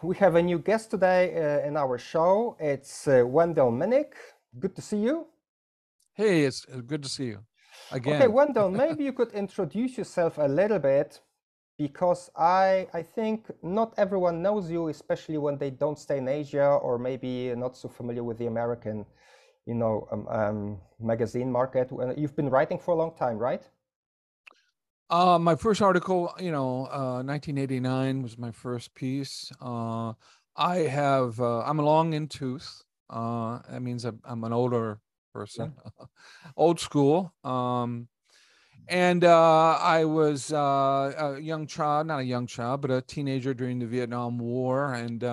We have a new guest today in our show. It's Wendell Minnick. Good to see you. Hey, it's good to see you Okay, again. Wendell, maybe you could introduce yourself a little bit because I think not everyone knows you, especially when they don't stay in Asia or maybe not so familiar with the American, magazine market. You've been writing for a long time, right? My first article, 1989 was my first piece. I'm long in tooth. That means I'm an older Yeah. person, old school. And I was a young child, not a young child, but a teenager during the Vietnam War, and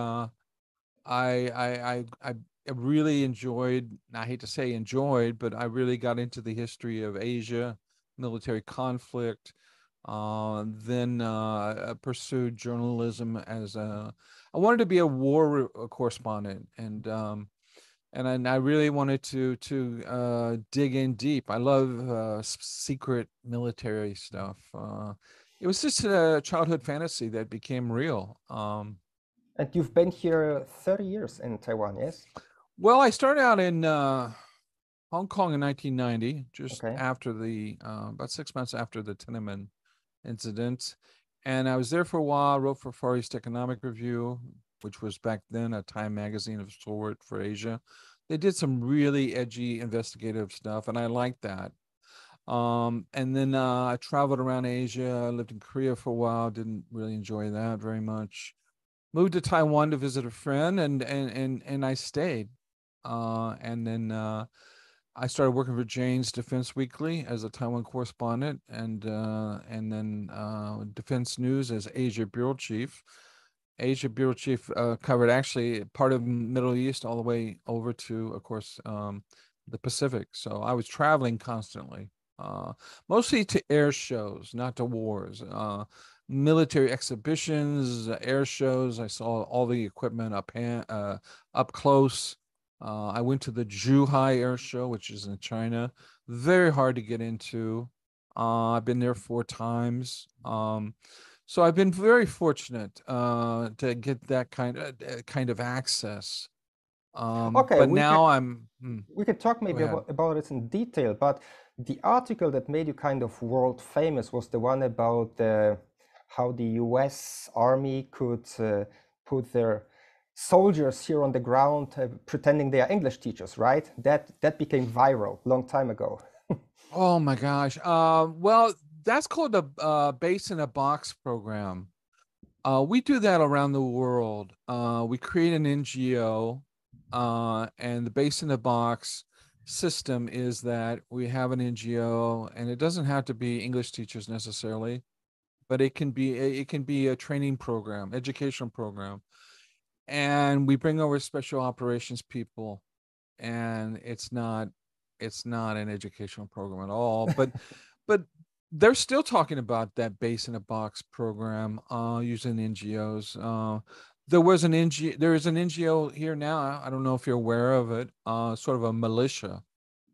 I really enjoyed. I hate to say enjoyed, but I really got into the history of Asia, military conflict. Then pursued journalism as a. I wanted to be a war correspondent, and I really wanted to dig in deep. I love secret military stuff. It was just a childhood fantasy that became real. And you've been here 30 years in Taiwan, yes? Well, I started out in Hong Kong in 1990, just Okay. after the about 6 months after the Tiananmen incident, and I was there for a while. Wrote for Far East Economic Review, which was back then a Time magazine of sort for Asia. They did some really edgy investigative stuff, and I liked that. And then I traveled around Asia. I lived in Korea for a while. Didn't really enjoy that very much. Moved to Taiwan to visit a friend, and I stayed. And then I started working for Jane's Defense Weekly as a Taiwan correspondent, and then Defense News as Asia Bureau Chief. Asia Bureau Chief covered actually part of Middle East all the way over to, of course, the Pacific. So I was traveling constantly, mostly to air shows, not to wars. Military exhibitions, air shows. I saw all the equipment up close. I went to the Zhuhai Airshow, which is in China. Very hard to get into. I've been there 4 times. So I've been very fortunate to get that kind of access. Okay, But now I'm. we can talk Go maybe ahead. about it in detail, but the article that made you kind of world famous was the one about how the US Army could put their soldiers here on the ground pretending they are English teachers, right? That became viral long time ago. Oh my gosh. Well, that's called the Base in a Box program. We do that around the world. We create an NGO, and the Base in the Box system is that we have an NGO, and it doesn't have to be English teachers necessarily, but it can be a training program, educational program, and we bring over special operations people, and it's not an educational program at all, but they're still talking about that Base in a Box program using NGOs. There is an NGO here now. I don't know if you're aware of it. Sort of a militia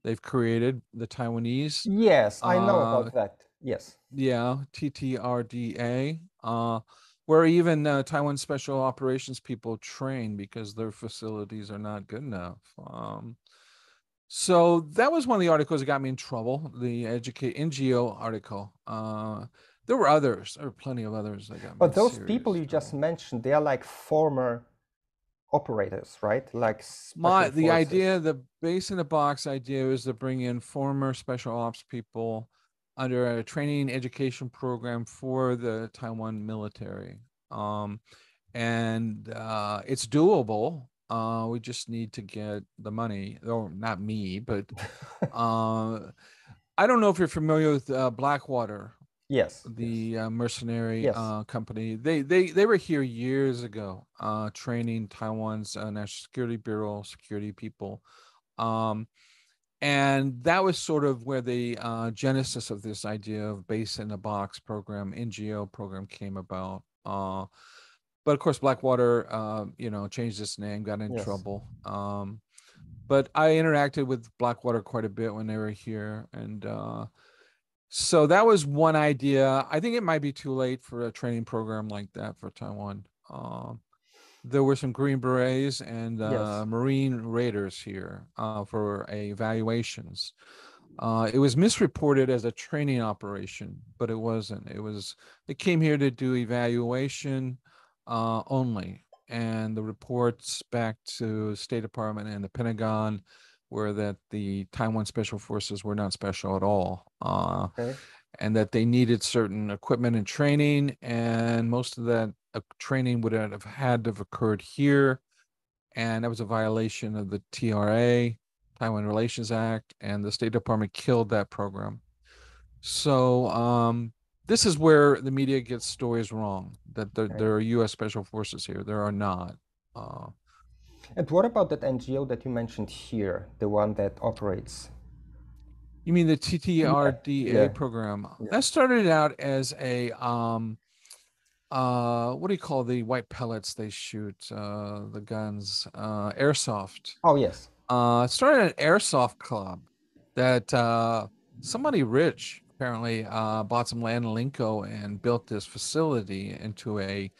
they've created, the Taiwanese. Yes, I know Uh, about that. Yes. yeah, TTRDA. Where even Taiwan special operations people train because their facilities are not good enough. So that was one of the articles that got me in trouble. The educate NGO article. There were others. There were plenty of others that got me But in those people serious you just trouble. mentioned, they are like former operators, right? Like special The idea, forces. the Base in the Box idea, is to bring in former special ops people under a training education program for the Taiwan military. Um, and it's doable. We just need to get the money, or not me, but uh, I don't know if you're familiar with Blackwater, Yes, yes, the mercenary yes. company. They were here years ago, training Taiwan's National Security Bureau security people, um, and that was sort of where the genesis of this idea of Base in a Box program, NGO program, came about. But of course, Blackwater, changed its name, got in Yes. trouble. But I interacted with Blackwater quite a bit when they were here, and so that was one idea. I think it might be too late for a training program like that for Taiwan. there were some Green Berets and Yes. Marine Raiders here for evaluations. It was misreported as a training operation, but it wasn't. They came here to do evaluation only. And the reports back to State Department and the Pentagon were that the Taiwan Special Forces were not special at all. Okay. And that they needed certain equipment and training, and most of that training would have had to have occurred here, and that was a violation of the TRA, Taiwan Relations Act, and the State Department killed that program. So this is where the media gets stories wrong, that Okay. there are U.S. Special Forces here. There are not. And what about that NGO that you mentioned here, the one that operates? You mean the Yeah, TTRDA yeah, program? yeah. That started out as a what do you call the white pellets they shoot, the guns, airsoft. Oh, yes. It started an airsoft club that somebody rich apparently bought some land in Linko and built this facility into a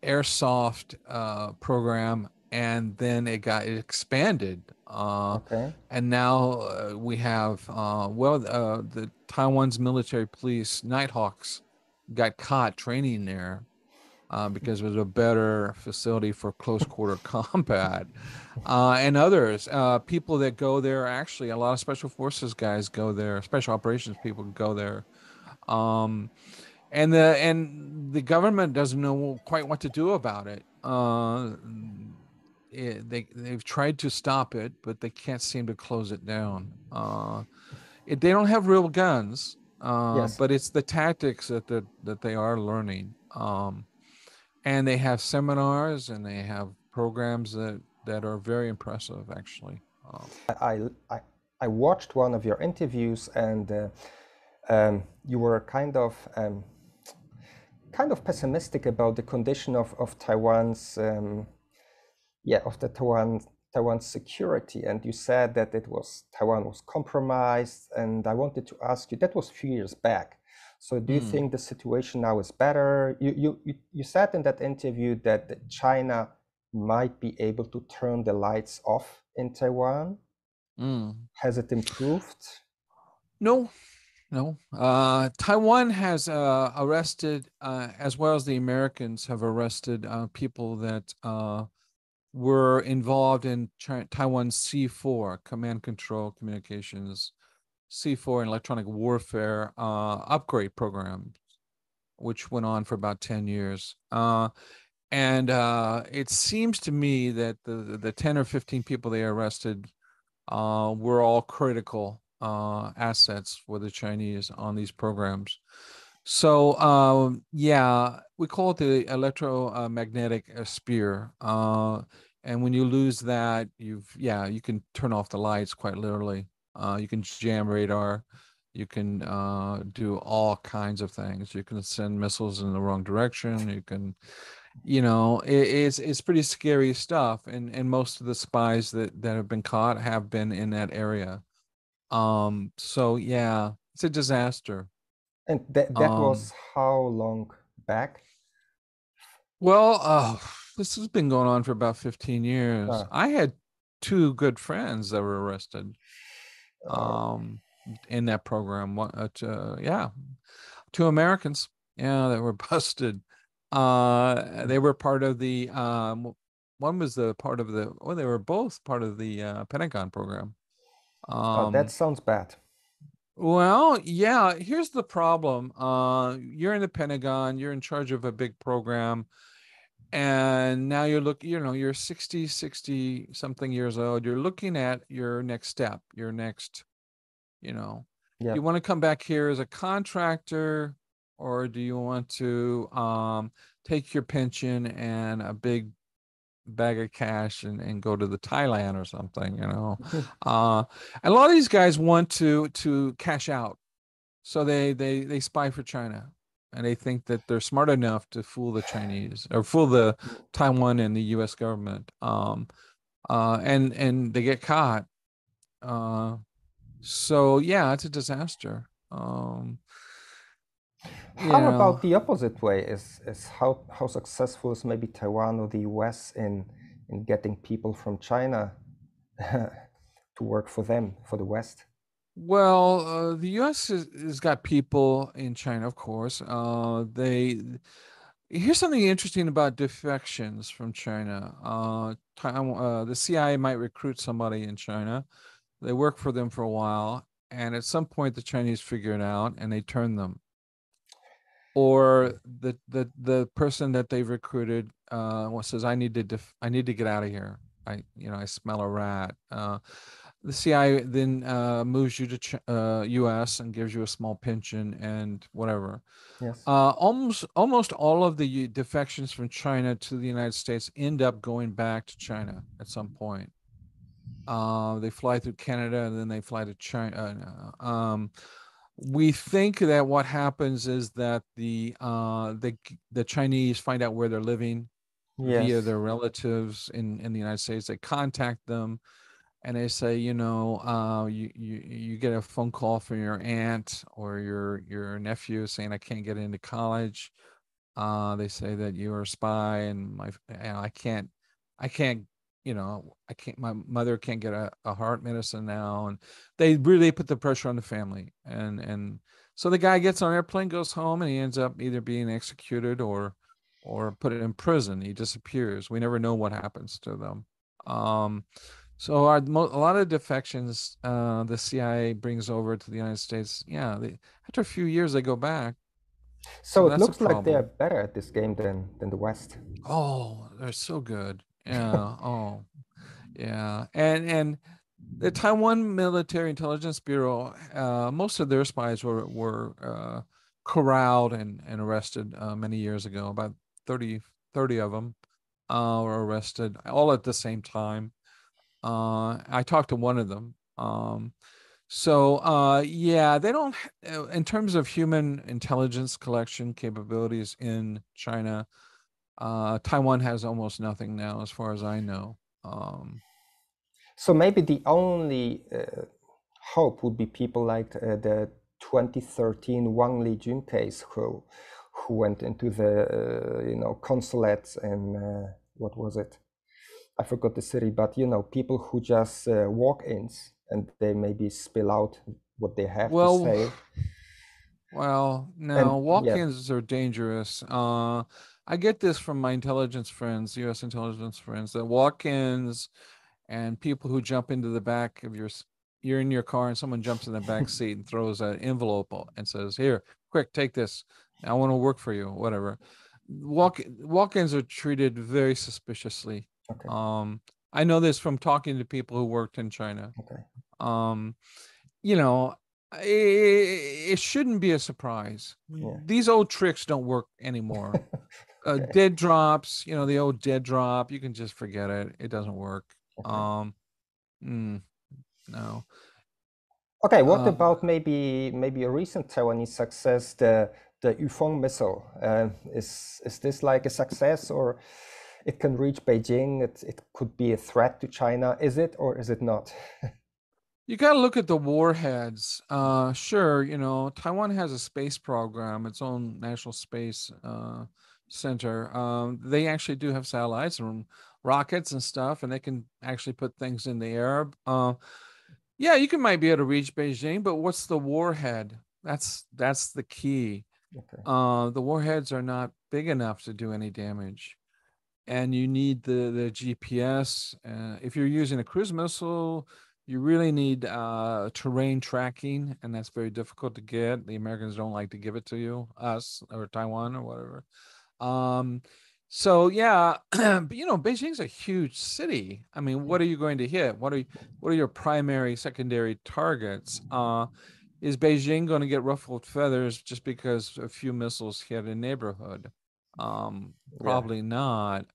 airsoft program, and then it expanded, Okay. and now we have the Taiwan's military police Nighthawks got caught training there because it was a better facility for close quarter combat. And others, people that go there, actually, a lot of special forces guys go there, special operations people go there. Um, and the government doesn't know quite what to do about it. They've tried to stop it, but they can't seem to close it down. They don't have real guns, Yes. but it's the tactics that they are learning. And they have seminars and they have programs that are very impressive, actually. I, I, I watched one of your interviews, and you were kind of pessimistic about the condition of Taiwan's of the Taiwan's security, and you said that Taiwan was compromised. And I wanted to ask you, that was a few years back. So do you think the situation now is better? You said in that interview that China might be able to turn the lights off in Taiwan. Has it improved? No, no. Taiwan has arrested, as well as the Americans have arrested people that were involved in Taiwan's C4, command control communications, C4 and electronic warfare upgrade program, which went on for about 10 years. And it seems to me that the 10 or 15 people they arrested were all critical assets for the Chinese on these programs. So yeah, we call it the electromagnetic spear. And when you lose that, you can turn off the lights quite literally. You can jam radar. You can do all kinds of things. You can send missiles in the wrong direction. You can, it's pretty scary stuff. And most of the spies that have been caught have been in that area. So yeah, it's a disaster. And that Um, was how long back? well, this has been going on for about 15 years. Ah, I had two good friends that were arrested uh, um in that program. Yeah, two Americans, yeah, that were busted. They were part of the one was the part of the well, they were both part of the Pentagon program. that Um, sounds bad. Well, yeah, here's the problem. You're in the Pentagon, you're in charge of a big program, and now you're 60 something years old. You're looking at your next step, your next, you know, do Yeah. you want to come back here as a contractor, or do you want to take your pension and a big bag of cash and go to the Thailand or something, and a lot of these guys want to cash out, so they spy for China, and they think that they're smart enough to fool the Chinese or fool the Taiwan and the U.S. government. And they get caught. So yeah, it's a disaster. How Yeah. about the opposite way? Is how successful is maybe Taiwan or the US in getting people from China to work for them, for the West? Well, the U.S. has got people in China, of course. They Here's something interesting about defections from China. The CIA might recruit somebody in China. They work for them for a while, and at some point, the Chinese figure it out and they turn them. Or the person that they've recruited says, I need to get out of here. I smell a rat." The CIA then moves you to U.S. and gives you a small pension and whatever. Yes. Almost all of the defections from China to the United States end up going back to China at some point. They fly through Canada and then they fly to China. We think that what happens is that the Chinese find out where they're living via Yes. their relatives in the United States. They contact them and they say, you get a phone call from your aunt or your nephew saying, I can't get into college. They say that you're a spy, and I can't, I can't. My mother can't get a heart medicine now, and they really put the pressure on the family, and so the guy gets on an airplane, goes home, and he ends up either being executed or put in prison. He disappears. We never know what happens to them. Um, so a lot of defections the CIA brings over to the United States. Yeah, after a few years they go back. So So it that's a looks like they're problem. better at this game than the West. Oh, they're so good. Yeah. Oh, yeah. And the Taiwan Military Intelligence Bureau, most of their spies were corralled and arrested many years ago. About 30 of them were arrested all at the same time. I talked to one of them. Yeah, they don't, in terms of human intelligence collection capabilities in China, Taiwan has almost nothing now, as far as I know. So maybe the only hope would be people like the 2013 Wang Lijun case, who went into the consulates and what was it? I forgot the city, but people who just walk-ins and they maybe spill out what they have to Well, say. well, And no, yeah, walk-ins are dangerous. I get this from my intelligence friends, U.S. intelligence friends, that walk-ins and people who jump into the back of you're in your car and someone jumps in the back seat and throws an envelope and says, "Here, quick, take this. I want to work for you," whatever. Walk-ins are treated very suspiciously. okay, Um, I know this from talking to people who worked in China. okay, Um, you know, it shouldn't be a surprise. yeah, These old tricks don't work anymore. okay, Dead drops, the old dead drop, you can just forget it. It doesn't work. okay. Um, mm, no. Okay, what Uh, about maybe a recent Taiwanese success, the Yun Feng missile? Is this like a success, or it can reach Beijing? It could be a threat to China. Is it or is it not? you got to look at the warheads. Sure, Taiwan has a space program, its own national space center. They actually do have satellites and rockets and stuff, and they can actually put things in the air. Yeah, might be able to reach Beijing, but what's the warhead? That's the key. Okay, The warheads are not big enough to do any damage, and you need the GPS. If you're using a cruise missile, you really need terrain tracking, and that's very difficult to get. The Americans don't like to give it to you, us or Taiwan or whatever. Um, so yeah, but Beijing's a huge city. I mean, yeah, what are you going to hit? What are your primary, secondary targets? Is Beijing going to get ruffled feathers just because a few missiles hit a neighborhood? yeah, Probably not.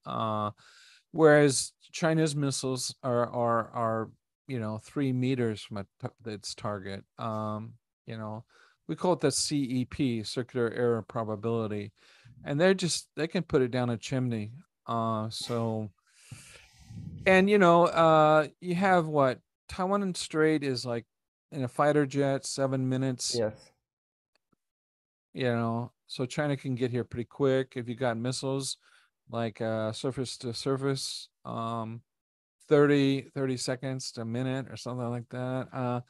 Whereas China's missiles are 3 meters from its target. You know, we call it the CEP, circular error probability, and they can put it down a chimney. So and you have what Taiwan and Strait is like in a fighter jet, 7 minutes. yes, So China can get here pretty quick. If you got missiles like surface to surface, 30 seconds to a minute or something like that.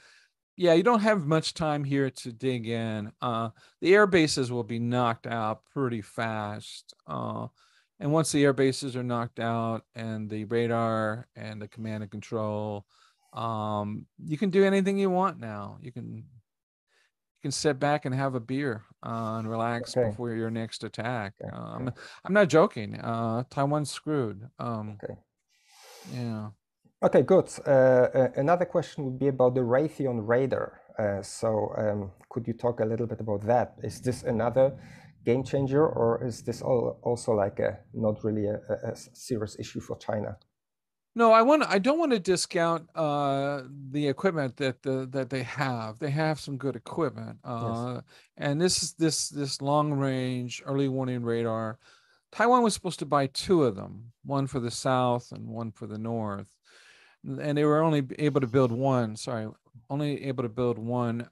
Yeah, you don't have much time here to dig in. The air bases will be knocked out pretty fast. And once the air bases are knocked out and the radar and the command and control, you can do anything you want now. You can sit back and have a beer and relax Okay. before your next attack. Okay. I'm not joking. Taiwan's screwed. Okay. Yeah. Okay, good. Another question would be about the Raytheon radar. Could you talk a little bit about that? Is this another game changer, or is this also like not really a serious issue for China? No, I don't want to discount the equipment that they have. They have some good equipment. Yes. And this long range early warning radar. Taiwan was supposed to buy two of them, one for the south and one for the north. And they were only able to build one. Sorry, only able to build one.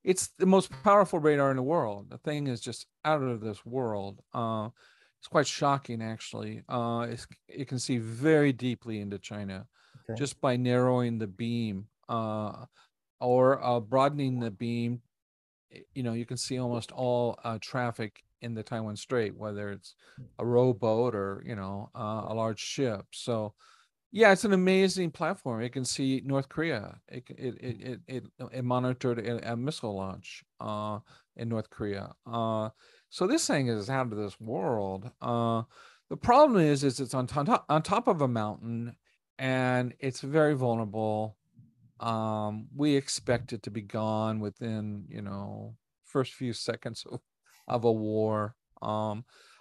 It's the most powerful radar in the world. The thing is just out of this world. It's quite shocking, actually. It can see very deeply into China Okay. just by narrowing the beam or broadening the beam. You can see almost all traffic in the Taiwan Strait, whether it's a rowboat or a large ship. So yeah, it's an amazing platform. It can see North Korea. It monitored a missile launch in North Korea. So this thing is out of this world. The problem is it's on top of a mountain, and it's very vulnerable. We expect it to be gone within first few seconds of a war.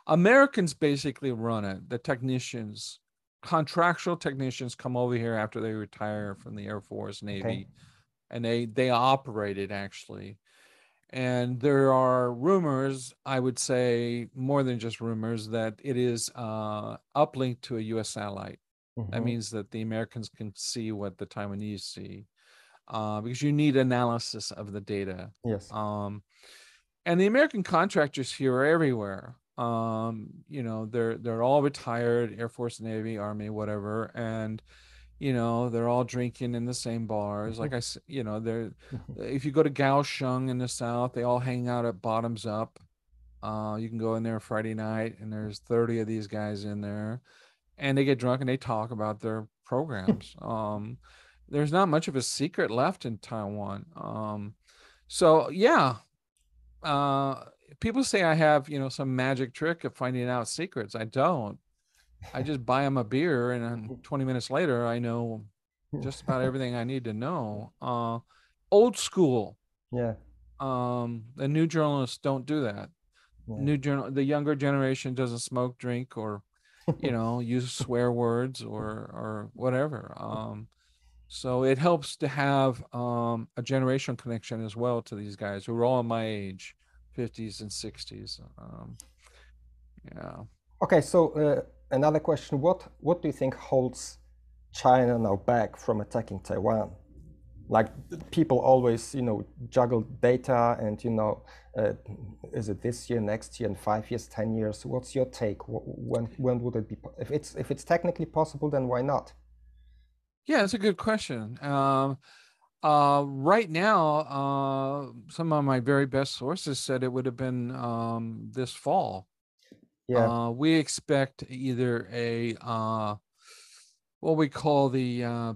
Americans basically run it. The technicians, contractual technicians, come over here after they retire from the Air Force, Navy, and they operate it, actually. And there are rumors, I would say more than just rumors, that it is uplinked to a U.S. satellite. That means that the Americans can see what the Taiwanese see, because you need analysis of the data. Yes. And the American contractors here are everywhere. They're all retired, Air Force, Navy, Army, whatever, and they're all drinking in the same bars. Like I said, they're if you go to Kaohsiung in the south, they all hang out at Bottoms Up. You can go in there Friday night, and there's 30 of these guys in there, and they get drunk and they talk about their programs. There's not much of a secret left in Taiwan. So yeah, people say I have some magic trick of finding out secrets. I don't. I just buy them a beer, and then 20 minutes later, I know just about everything I need to know. Old school. Yeah. The new journalists don't do that. Yeah. The younger generation doesn't smoke, drink, or use swear words or whatever. So it helps to have a generation connection as well to these guys who are all my age, 50s and 60s. Yeah. Okay, so another question: what do you think holds China now back from attacking Taiwan? Like people always, juggle data, and is it this year, next year, in 5 years, 10 years? What's your take? When would it be? If it's technically possible, then why not? Yeah, that's a good question. Right now, some of my very best sources said it would have been this fall. Yeah. We expect either what we call the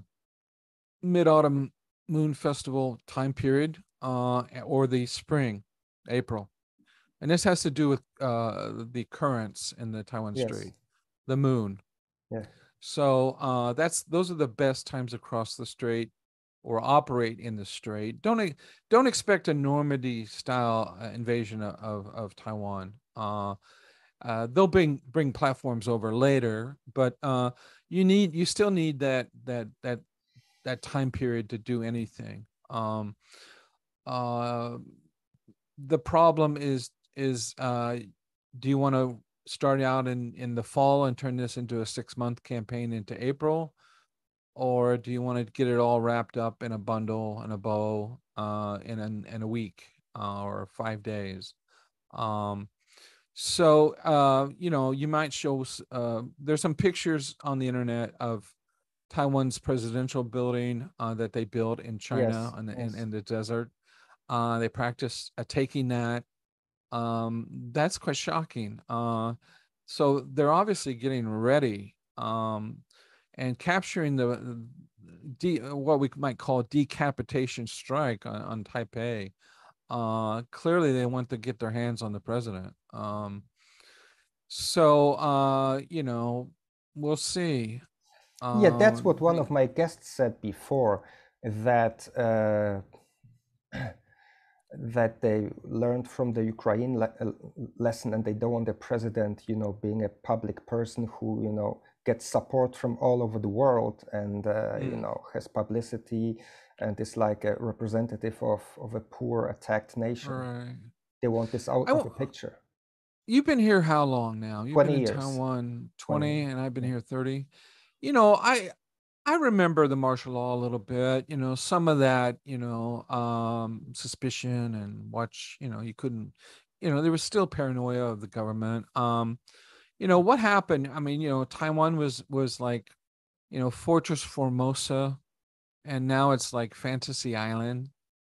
Mid-Autumn Moon Festival time period, or the spring, April. And this has to do with the currents in the Taiwan Yes. Strait, the moon. Yeah. So those are the best times across the strait or operate in the strait. Don't expect a Normandy style invasion of Taiwan. They'll bring platforms over later, but you still need that time period to do anything. The problem is do you want to start out in the fall and turn this into a 6-month campaign into April, or do you want to get it all wrapped up in a bundle and a bow in a week or 5 days? So you might show there's some pictures on the internet of Taiwan's presidential building that they built in China Yes, in, yes. in the desert. They practice taking that. That's quite shocking. So they're obviously getting ready and capturing what we might call decapitation strike on Taipei. Clearly, they want to get their hands on the president. So we'll see. Yeah, that's what one The of my guests said before, that that they learned from the Ukraine lesson, and they don't want the president, being a public person who, gets support from all over the world, and has publicity, and is like a representative of a poor, attacked nation. right. They want this out I of the w- picture. you've been here how long now? You've been 20 in years. Taiwan 20 20, years. and I've been Yeah. here 30. You know, I remember the martial law a little bit. Some of that, suspicion and watch. You couldn't. There was still paranoia of the government. What happened? I mean, Taiwan was like, Fortress Formosa, and now it's like Fantasy Island.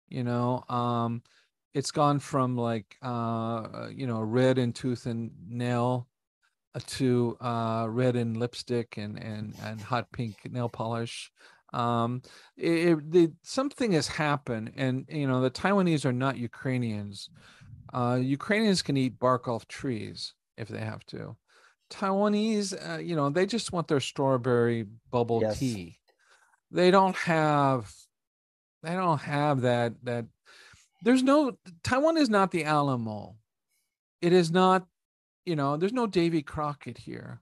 You know, it's gone from like red in tooth and nail to red in lipstick and hot pink nail polish. Something has happened, and the Taiwanese are not Ukrainians. Ukrainians can eat bark off trees if they have to. Taiwanese, they just want their strawberry bubble Yes. tea. They don't have that. There's no Taiwan is not the Alamo. It is not, there's no Davy Crockett here.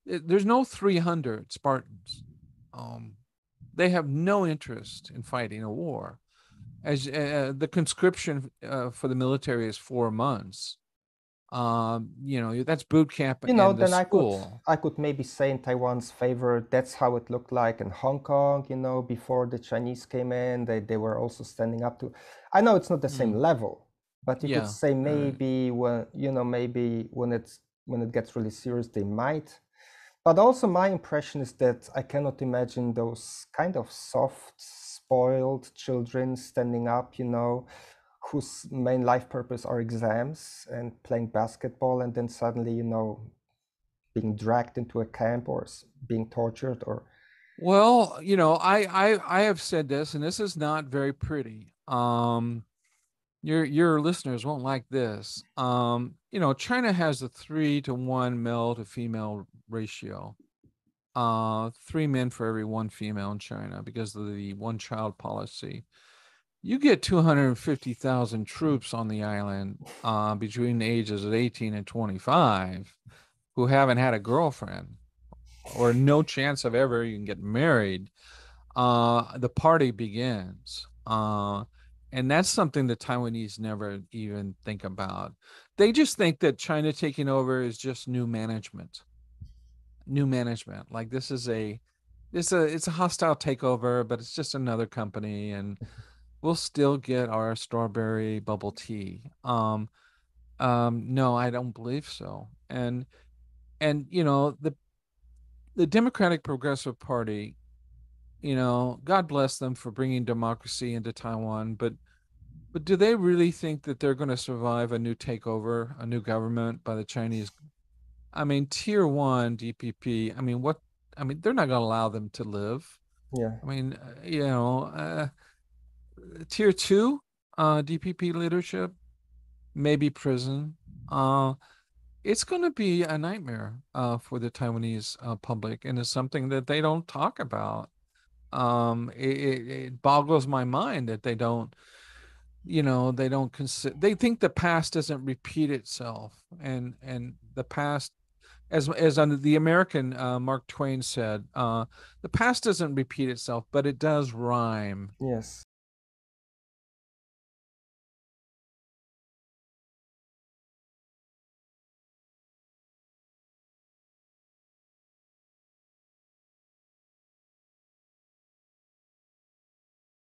There's no 300 Spartans. Um, they have no interest in fighting a war. As the conscription for the military is 4 months. That's boot camp in the Then school. I could maybe say in Taiwan's favor, that's how it looked like in Hong Kong, before the Chinese came in. They were also standing up to. I know it's not the same Mm, level, but you could yeah, say right. maybe maybe when it gets really serious, they might. But also my impression is that I cannot imagine those kind of soft, spoiled children standing up, whose main life purpose are exams and playing basketball, and then suddenly, being dragged into a camp or being tortured or. Well, I have said this, and this is not very pretty. Your listeners won't like this. China has a 3-to-1 male to female ratio. 3 men for every one female in China because of the one child policy. You get 250,000 troops on the island between the ages of 18 and 25 who haven't had a girlfriend or no chance of ever even get married. The party begins. And that's something the Taiwanese never even think about. They just think that China taking over is just new management. New management. Like it's a hostile takeover, but it's just another company, and we'll still get our strawberry bubble tea. No, I don't believe so. And the Democratic Progressive Party, God bless them for bringing democracy into Taiwan, but do they really think that they're going to survive a new takeover, a new government by the Chinese? I mean, tier one DPP. I mean, what? I mean, they're not going to allow them to live. Yeah. I mean, tier two, DPP leadership, maybe prison. It's going to be a nightmare for the Taiwanese public, and it's something that they don't talk about. It boggles my mind that they don't consider. They think the past doesn't repeat itself, and the past, as under the American Mark Twain said, the past doesn't repeat itself, but it does rhyme. Yes.